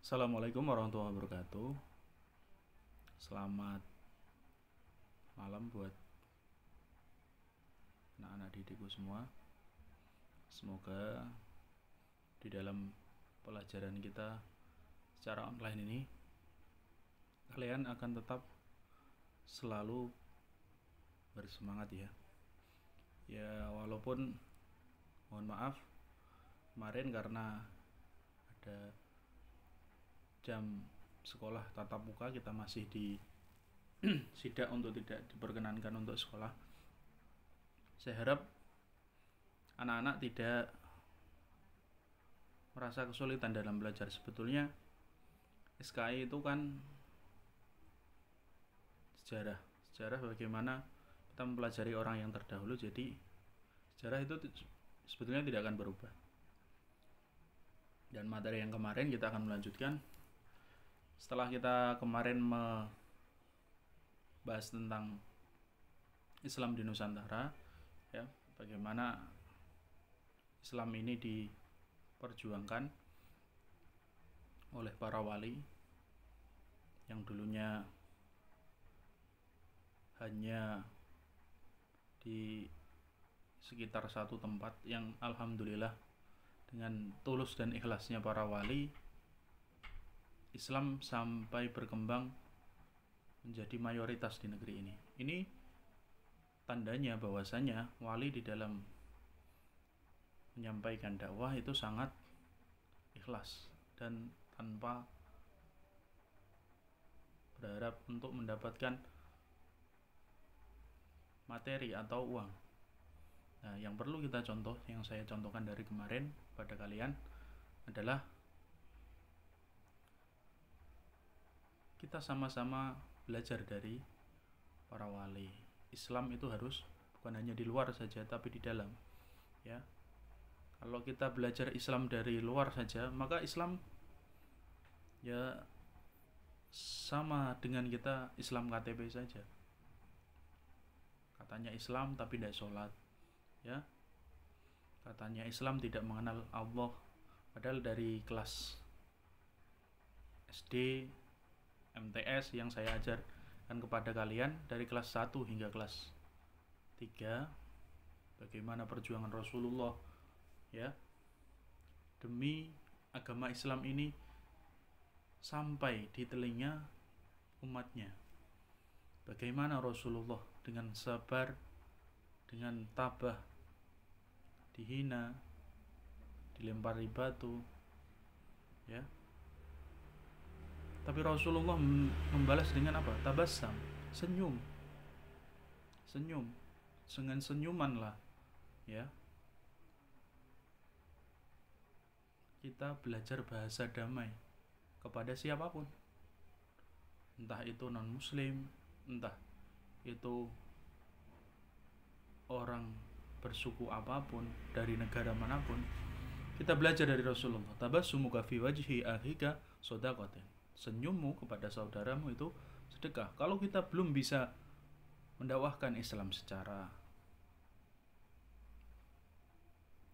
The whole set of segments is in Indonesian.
Assalamualaikum warahmatullahi wabarakatuh. Selamat malam buat anak-anak didikku semua. Semoga di dalam pelajaran kita secara online ini kalian akan tetap selalu bersemangat ya. Ya walaupun mohon maaf kemarin karena ada jam sekolah tatap muka kita masih di sidak untuk tidak diperkenankan untuk sekolah. Saya harap anak-anak tidak merasa kesulitan dalam belajar. Sebetulnya SKI itu kan sejarah bagaimana kita mempelajari orang yang terdahulu. Jadi sejarah itu sebetulnya tidak akan berubah. Dan materi yang kemarin kita akan melanjutkan. Setelah kita kemarin membahas tentang Islam di Nusantara, ya, bagaimana Islam ini diperjuangkan oleh para wali yang dulunya hanya di sekitar satu tempat, yang alhamdulillah dengan tulus dan ikhlasnya para wali, Islam sampai berkembang menjadi mayoritas di negeri ini. Ini tandanya bahwasanya wali di dalam menyampaikan dakwah itu sangat ikhlas dan tanpa berharap untuk mendapatkan materi atau uang. Nah, yang perlu kita contoh, yang saya contohkan dari kemarin pada kalian adalah kita sama-sama belajar dari para wali. Islam itu harus bukan hanya di luar saja tapi di dalam, ya. Kalau kita belajar Islam dari luar saja, maka Islam ya sama dengan kita Islam KTP saja. Katanya Islam tapi tidak sholat, ya. Katanya Islam tidak mengenal Allah, padahal dari kelas SD, MTS yang saya ajarkan kepada kalian dari kelas 1 hingga kelas 3, bagaimana perjuangan Rasulullah, ya, demi agama Islam ini sampai di telinga umatnya. Bagaimana Rasulullah dengan sabar, dengan tabah, dihina, dilempari batu, ya. Tapi Rasulullah membalas dengan apa? Tabassam, senyum. Senyum. Dengan senyuman lah, ya. Kita belajar bahasa damai kepada siapapun. Entah itu non-muslim, entah itu orang bersuku apapun, dari negara manapun. Kita belajar dari Rasulullah. Tabassumuka fi wajhi akhika shadaqatan. Senyummu kepada saudaramu itu sedekah. Kalau kita belum bisa mendakwahkan Islam secara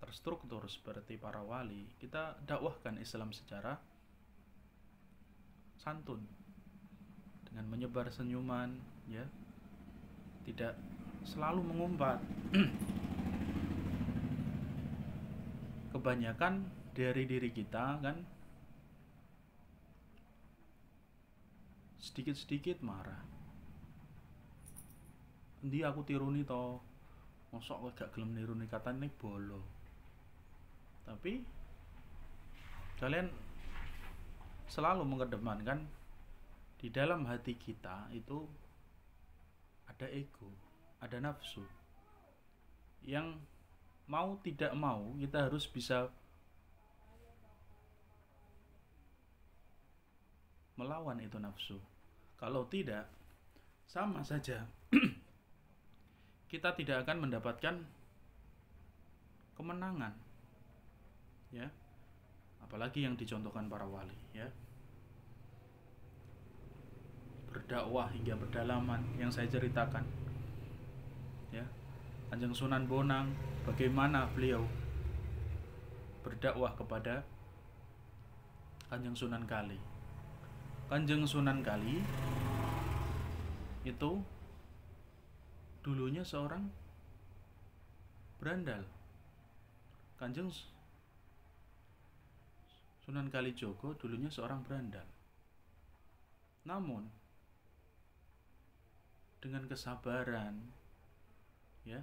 terstruktur seperti para wali, kita dakwahkan Islam secara santun, dengan menyebar senyuman, ya, tidak selalu mengumpat. Kebanyakan dari diri kita kan sedikit-sedikit marah. Endi aku tiruni to? Mosok gak gelem niruni, katane bolo. Tapi kalian selalu mengedepankan di dalam hati kita itu ada ego, ada nafsu, yang mau tidak mau kita harus bisa melawan itu nafsu. Kalau tidak, sama saja kita tidak akan mendapatkan kemenangan, ya. Apalagi yang dicontohkan para wali, ya. Berdakwah hingga pedalaman yang saya ceritakan, ya. Kanjeng Sunan Bonang, bagaimana beliau berdakwah kepada Kanjeng Sunan Kali. Kanjeng Sunan Kali itu dulunya seorang berandal. Kanjeng Sunan Kalijogo dulunya seorang berandal. Namun dengan kesabaran, ya,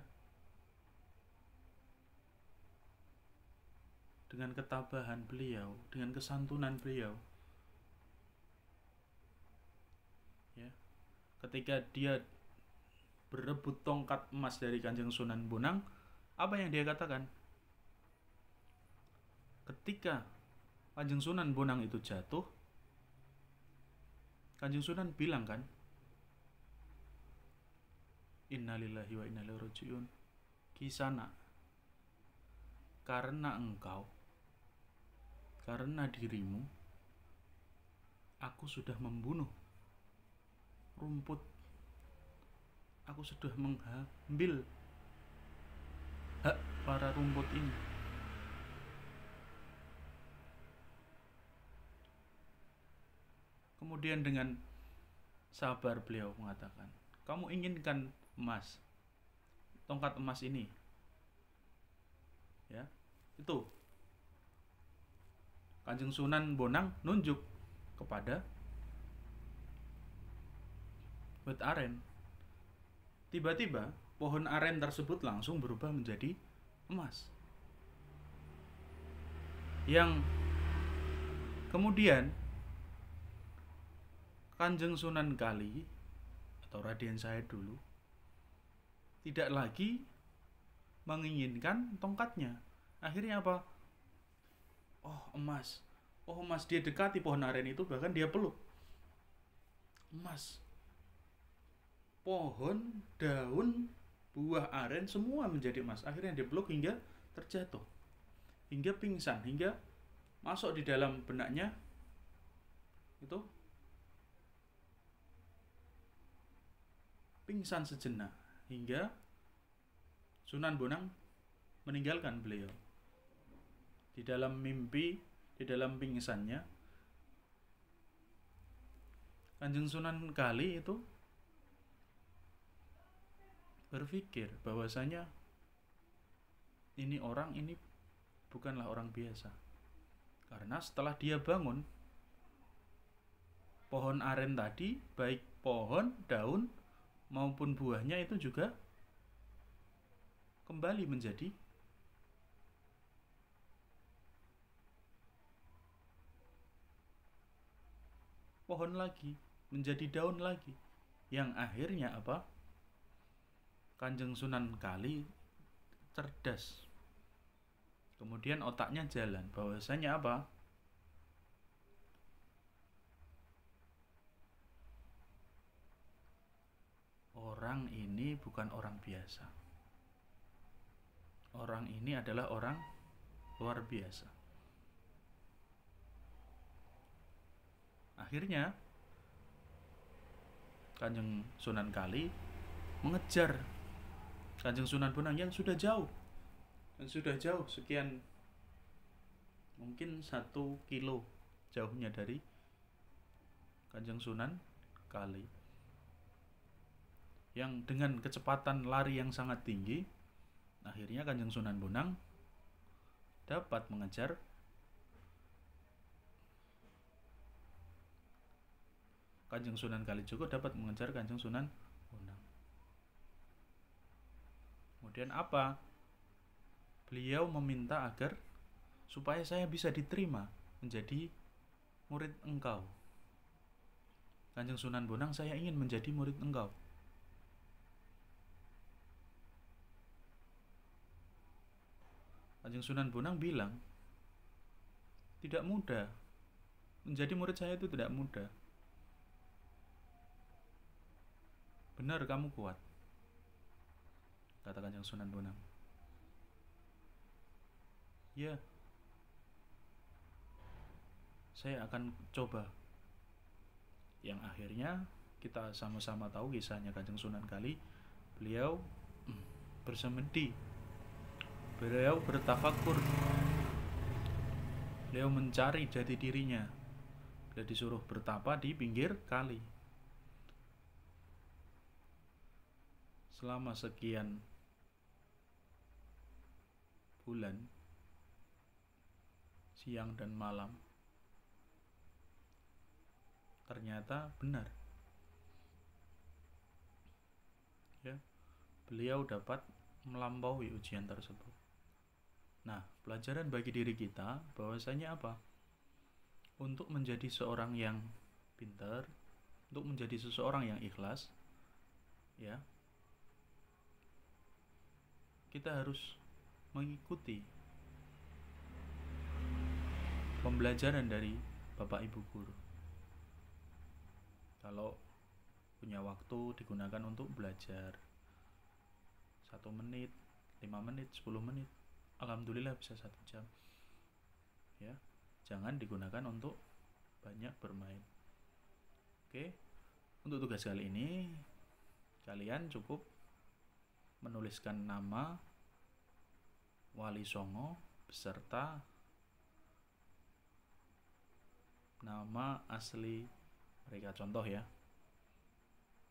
dengan ketabahan beliau, dengan kesantunan beliau, ya, ketika dia berebut tongkat emas dari Kanjeng Sunan Bonang, apa yang dia katakan? Ketika Kanjeng Sunan Bonang itu jatuh, Kanjeng Sunan bilang kan, innalillahi wa inna ilaihi rajiun, Kisana, karena engkau, karena dirimu, aku sudah membunuh rumput, aku sudah mengambil hak para rumput ini. Kemudian dengan sabar beliau mengatakan, kamu inginkan emas, tongkat emas ini, ya, itu Kanjeng Sunan Bonang nunjuk kepada wit aren. Tiba-tiba pohon aren tersebut langsung berubah menjadi emas, yang kemudian Kanjeng Sunan Kali atau Raden Syed dulu tidak lagi menginginkan tongkatnya. Akhirnya apa? Oh emas, dia dekati pohon aren itu, bahkan dia peluk emas. Pohon, daun, buah aren semua menjadi emas. Akhirnya dia peluk hingga terjatuh, hingga pingsan, hingga masuk di dalam benaknya itu pingsan sejenak, hingga Sunan Bonang meninggalkan beliau. Di dalam mimpi, di dalam pingsannya, Kanjeng Sunan Kali itu berpikir bahwasanya ini bukanlah orang biasa. Karena setelah dia bangun, pohon aren tadi, baik pohon, daun maupun buahnya itu juga kembali menjadi pohon lagi, menjadi daun lagi. Yang akhirnya apa? Kanjeng Sunan Kali cerdas. Kemudian otaknya jalan, bahwasanya apa? Orang ini bukan orang biasa. Orang ini adalah orang luar biasa. Akhirnya Kanjeng Sunan Kali mengejar Kanjeng Sunan Bonang yang sudah jauh, sekian, mungkin 1 kilo jauhnya dari Kanjeng Sunan Kali, yang dengan kecepatan lari yang sangat tinggi. Akhirnya Kanjeng Sunan Bonang dapat mengejar Kanjeng Sunan Kalijogo, dapat mengejar Kanjeng Sunan Bonang. Kemudian apa? Beliau meminta agar supaya saya bisa diterima menjadi murid engkau. Kanjeng Sunan Bonang, saya ingin menjadi murid engkau. Kanjeng Sunan Bonang bilang, tidak mudah. Menjadi murid saya itu tidak mudah. Benar, kamu kuat, kata Kanjeng Sunan Bonang. Ya, saya akan coba. Yang akhirnya kita sama-sama tahu kisahnya Kanjeng Sunan Kali. Beliau bersemedi, beliau bertafakur Beliau mencari jati dirinya. Beliau disuruh bertapa di pinggir kali selama sekian bulan, siang dan malam. Ternyata benar, ya, beliau dapat melampaui ujian tersebut. Nah, pelajaran bagi diri kita bahwasanya apa? Untuk menjadi seorang yang pintar, untuk menjadi seseorang yang ikhlas, ya, kita harus mengikuti pembelajaran dari Bapak Ibu guru. Kalau punya waktu, digunakan untuk belajar 1 menit, 5 menit, 10 menit, alhamdulillah bisa 1 jam, ya. Jangan digunakan untuk banyak bermain. Oke, untuk tugas kali ini kalian cukup menuliskan nama Wali Songo beserta nama asli mereka. Contoh ya,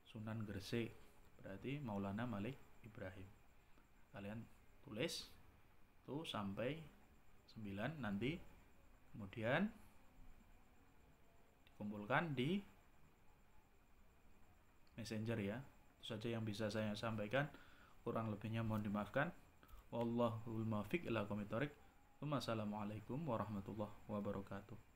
Sunan Gresik berarti Maulana Malik Ibrahim. Kalian tulis tuh sampai 9 nanti, kemudian dikumpulkan di Messenger ya. Itu saja yang bisa saya sampaikan, kurang lebihnya mohon dimaafkan. Wallahul muwaffiq ila aqwamit thoriq. Wassalamualaikum warahmatullahi wabarakatuh.